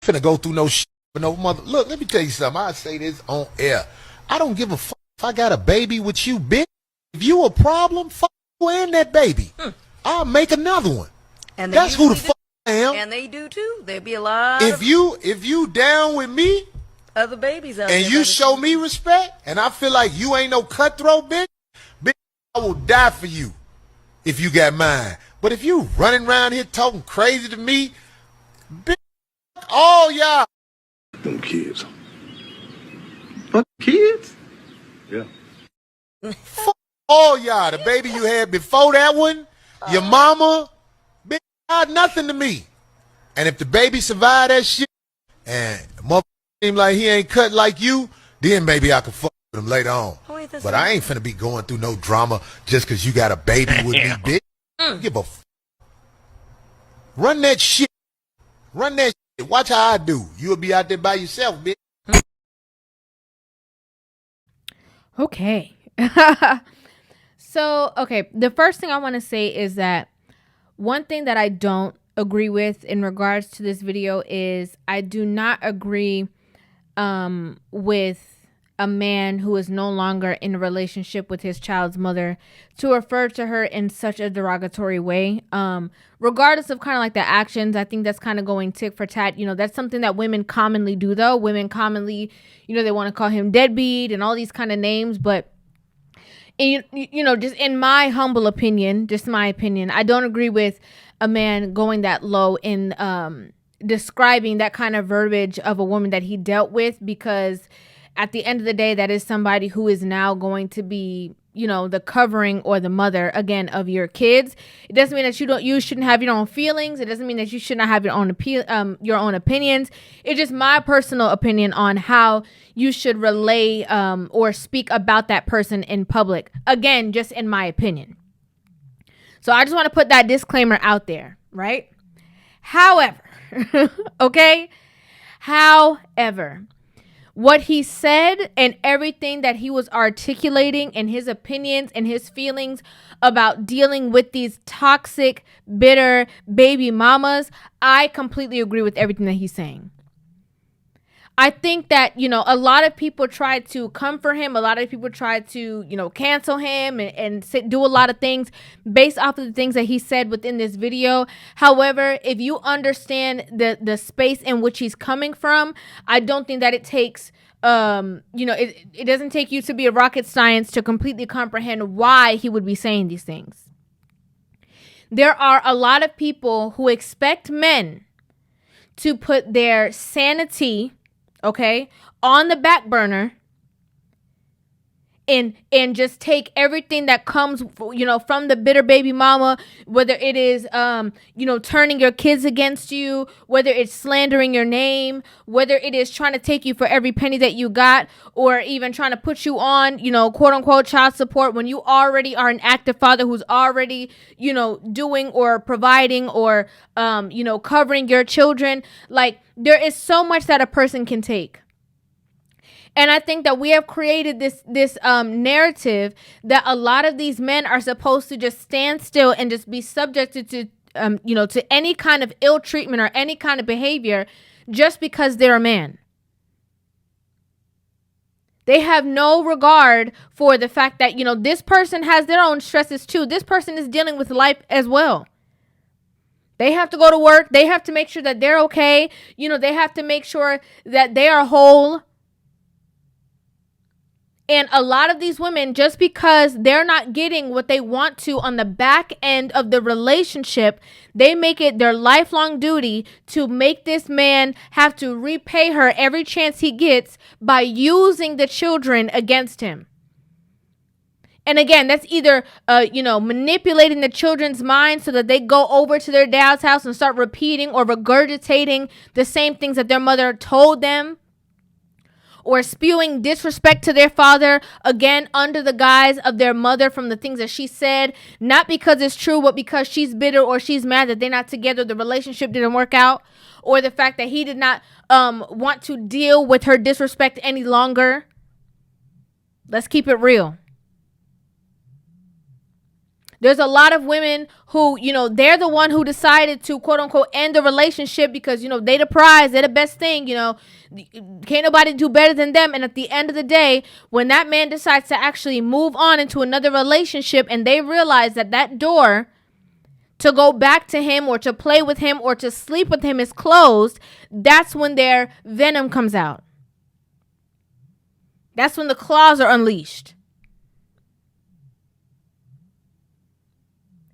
finna go through no shit for no mother. Look, let me tell you something. I say this on air. I don't give a fuck if I got a baby with you, bitch. If you a problem, fuck you and that baby. I'll make another one. And that's who the fuck I am. And they do too. There'd be a lot if you down with me, other babies out and there, you show me respect, and I feel like you ain't no cutthroat bitch, I will die for you if you got mine. But if you running around here talking crazy to me, bitch, all y'all. Them kids. What, kids? Yeah. Fuck all y'all. The baby you had before that one, your mama, bitch, not nothing to me. And if the baby survive that shit, and motherfucker seem like he ain't cut like you, then maybe I can fuck with him later on. But I ain't finna be going through no drama just cause you got a baby with me, bitch. Give a run that shit. Run that shit. Watch how I do. You'll be out there by yourself, bitch. Okay. So, okay. The first thing I want to say is that one thing that I don't agree with in regards to this video is I do not agree with a man who is no longer in a relationship with his child's mother to refer to her in such a derogatory way. Regardless of kind of like the actions, I think that's kind of going tit for tat. You know, that's something that women commonly do though. Women commonly, you know, they want to call him deadbeat and all these kind of names, but you know, just in my humble opinion, just my opinion, I don't agree with a man going that low in describing that kind of verbiage of a woman that he dealt with, because at the end of the day, that is somebody who is now going to be, you know, the covering or the mother again of your kids. It doesn't mean that you shouldn't have your own feelings. It doesn't mean that you should not have your own opinions. It's just my personal opinion on how you should relay or speak about that person in public. Again, just in my opinion. So I just want to put that disclaimer out there, right? However, okay? However, what he said and everything that he was articulating and his opinions and his feelings about dealing with these toxic, bitter baby mamas, I completely agree with everything that he's saying. I think that, you know, a lot of people try to come for him. A lot of people try to, you know, cancel him and do a lot of things based off of the things that he said within this video. However, if you understand the space in which he's coming from, I don't think that it takes, you know, it doesn't take you to be a rocket science to completely comprehend why he would be saying these things. There are a lot of people who expect men to put their sanity, okay, on the back burner and just take everything that comes, you know, from the bitter baby mama, whether it is, you know, turning your kids against you, whether it's slandering your name, whether it is trying to take you for every penny that you got, or even trying to put you on, you know, quote unquote child support when you already are an active father who's already, you know, doing or providing or, you know, covering your children. Like, there is so much that a person can take. And I think that we have created this narrative that a lot of these men are supposed to just stand still and just be subjected to, you know, to any kind of ill treatment or any kind of behavior just because they're a man. They have no regard for the fact that, you know, this person has their own stresses too. This person is dealing with life as well. They have to go to work. They have to make sure that they're okay. You know, they have to make sure that they are whole. And a lot of these women, just because they're not getting what they want to on the back end of the relationship, they make it their lifelong duty to make this man have to repay her every chance he gets by using the children against him. And again, that's either, you know, manipulating the children's minds so that they go over to their dad's house and start repeating or regurgitating the same things that their mother told them, or spewing disrespect to their father, again, under the guise of their mother from the things that she said, not because it's true, but because she's bitter or she's mad that they're not together, the relationship didn't work out, or the fact that he did not want to deal with her disrespect any longer. Let's keep it real. There's a lot of women who, they're the one who decided to, quote unquote, end the relationship because, they the prize, they're the best thing, can't nobody do better than them. And at the end of the day, when that man decides to actually move on into another relationship and they realize that door to go back to him or to play with him or to sleep with him is closed, that's when their venom comes out. That's when the claws are unleashed.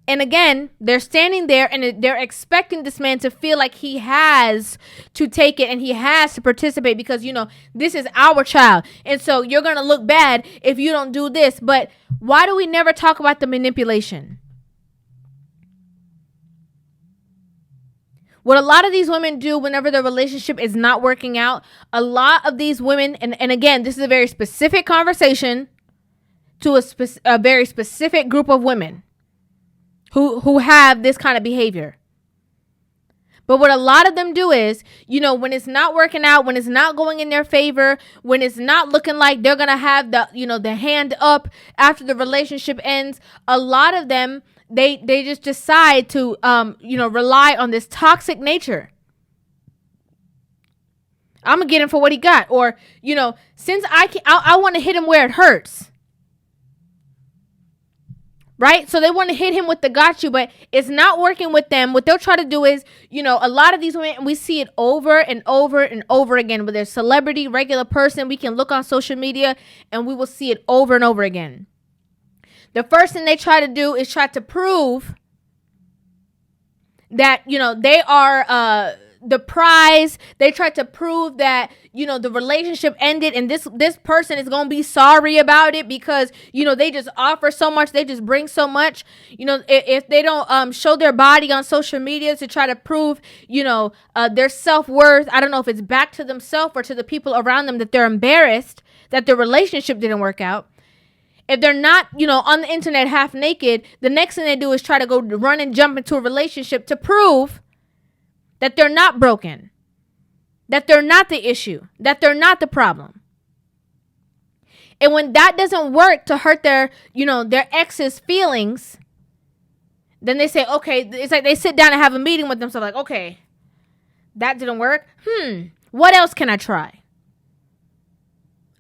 And again, they're standing there and they're expecting this man to feel like he has to take it and he has to participate because, this is our child. And so you're going to look bad if you don't do this. But why do we never talk about the manipulation? What a lot of these women do whenever their relationship is not working out, a lot of these women, and again, this is a very specific conversation to a very specific group of women who have this kind of behavior. But what a lot of them do is, when it's not working out, when it's not going in their favor, when it's not looking like they're going to have the hand up after the relationship ends, a lot of them, they just decide to, rely on this toxic nature. I'm going to get him for what he got. Or, since I want to hit him where it hurts. Right? So they want to hit him with the got you, but it's not working with them. What they'll try to do is, a lot of these women, and we see it over and over and over again, whether it's celebrity, regular person, we can look on social media and we will see it over and over again. The first thing they try to do is try to prove that, they are the prize. They try to prove that, the relationship ended and this person is going to be sorry about it because, they just offer so much. They just bring so much, if they don't show their body on social media to try to prove, their self-worth. I don't know if it's back to themselves or to the people around them that they're embarrassed that their relationship didn't work out. If they're not, on the internet half naked, the next thing they do is try to go run and jump into a relationship to prove that they're not broken, that they're not the issue, that they're not the problem. And when that doesn't work to hurt their ex's feelings, then they say, okay, it's like they sit down and have a meeting with themselves like, okay, that didn't work. What else can I try?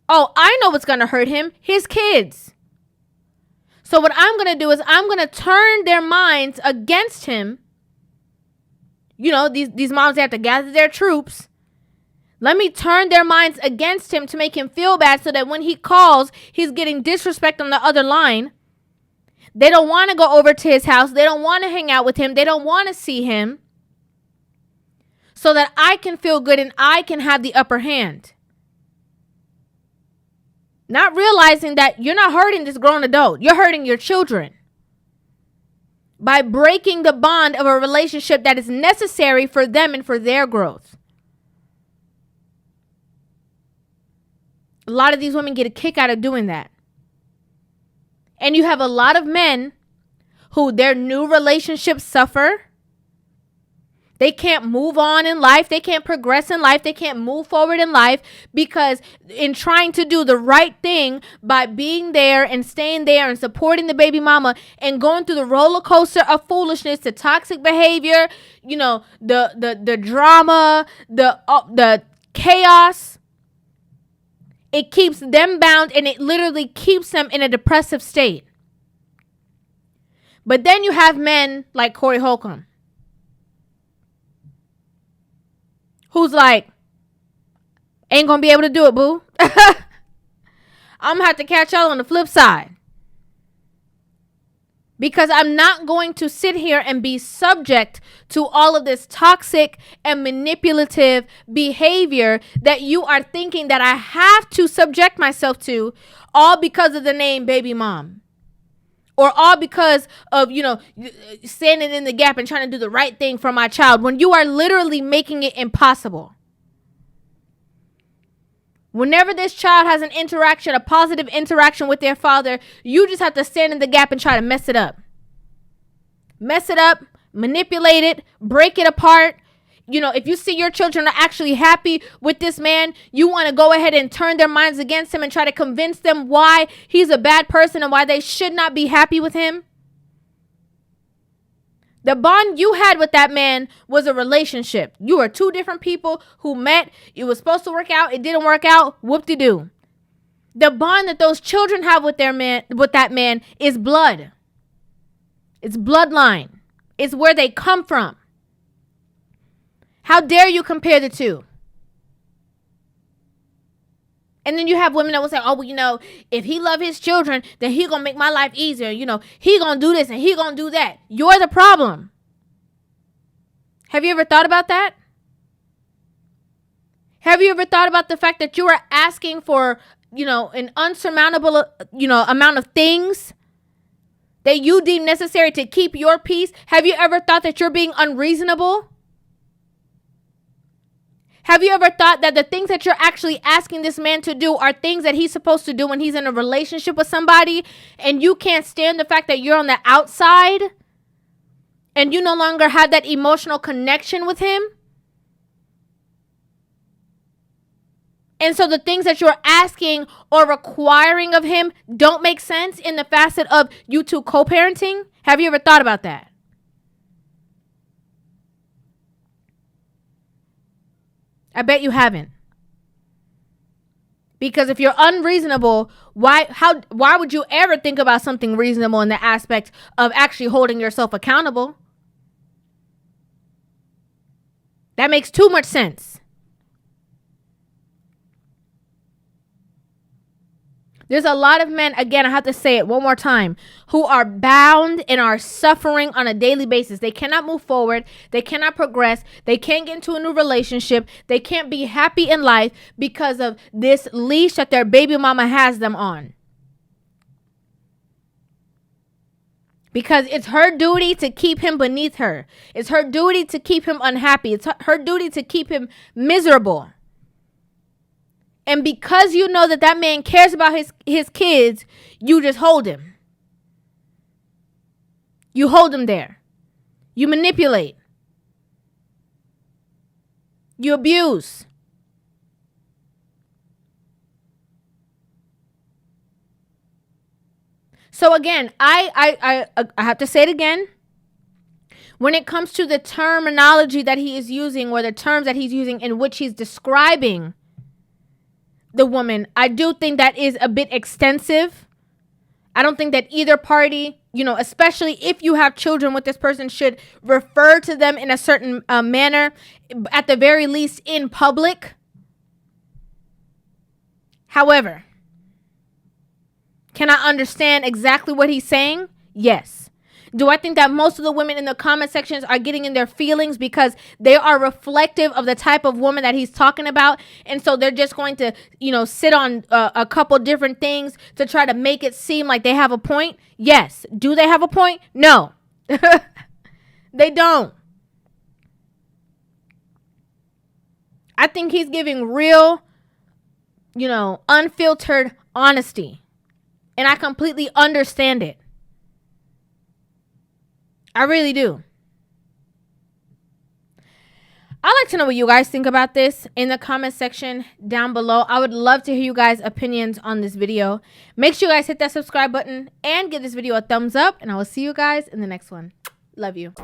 Oh, I know what's going to hurt him, his kids. So what I'm going to do is I'm going to turn their minds against him. These moms, they have to gather their troops. Let me turn their minds against him to make him feel bad so that when he calls, he's getting disrespect on the other line. They don't want to go over to his house. They don't want to hang out with him. They don't want to see him. So that I can feel good and I can have the upper hand. Not realizing that you're not hurting this grown adult. You're hurting your children. By breaking the bond of a relationship that is necessary for them and for their growth. A lot of these women get a kick out of doing that. And you have a lot of men who their new relationships suffer. They can't move on in life. They can't progress in life. They can't move forward in life because in trying to do the right thing by being there and staying there and supporting the baby mama and going through the roller coaster of foolishness, the toxic behavior, the drama, the chaos, it keeps them bound and it literally keeps them in a depressive state. But then you have men like Corey Holcomb, who's like, ain't gonna be able to do it, boo. I'm gonna have to catch y'all on the flip side. Because I'm not going to sit here and be subject to all of this toxic and manipulative behavior that you are thinking that I have to subject myself to, all because of the name baby mom. Or all because of, standing in the gap and trying to do the right thing for my child when you are literally making it impossible. Whenever this child has an interaction, a positive interaction with their father, you just have to stand in the gap and try to mess it up. Mess it up, manipulate it, break it apart. If you see your children are actually happy with this man, you want to go ahead and turn their minds against him and try to convince them why he's a bad person and why they should not be happy with him. The bond you had with that man was a relationship. You were two different people who met. It was supposed to work out. It didn't work out. Whoop-de-doo. The bond that those children have with that man is blood. It's bloodline. It's where they come from. How dare you compare the two? And then you have women that will say, oh, well, you know, if he love his children, then he gonna make my life easier. You know, he gonna do this and he gonna do that. You're the problem. Have you ever thought about that? Have you ever thought about the fact that you are asking for, you know, an unsurmountable, you know, amount of things that you deem necessary to keep your peace? Have you ever thought that you're being unreasonable? Have you ever thought that the things that you're actually asking this man to do are things that he's supposed to do when he's in a relationship with somebody, and you can't stand the fact that you're on the outside and you no longer have that emotional connection with him? And so the things that you're asking or requiring of him don't make sense in the facet of you two co-parenting? Have you ever thought about that? I bet you haven't. Because if you're unreasonable, why would you ever think about something reasonable in the aspect of actually holding yourself accountable? That makes too much sense. There's a lot of men, again, I have to say it one more time, who are bound and are suffering on a daily basis. They cannot move forward. They cannot progress. They can't get into a new relationship. They can't be happy in life because of this leash that their baby mama has them on. Because it's her duty to keep him beneath her. It's her duty to keep him unhappy. It's her duty to keep him miserable. And because you know that that man cares about his kids, you just hold him. You hold him there. You manipulate. You abuse. So again, I have to say it again. When it comes to the terminology that he is using, or the terms that he's using in which he's describing the woman, I do think that is a bit extensive. I don't think that either party, you know, especially if you have children with this person, should refer to them in a certain manner, at the very least in public. However, can I understand exactly what he's saying? Yes. Do I think that most of the women in the comment sections are getting in their feelings because they are reflective of the type of woman that he's talking about? And so they're just going to, you know, sit on a couple different things to try to make it seem like they have a point? Yes. Do they have a point? No. They don't. I think he's giving real, you know, unfiltered honesty. And I completely understand it. I really do. I'd like to know what you guys think about this in the comment section down below. I would love to hear you guys' opinions on this video. Make sure you guys hit that subscribe button and give this video a thumbs up. And I will see you guys in the next one. Love you.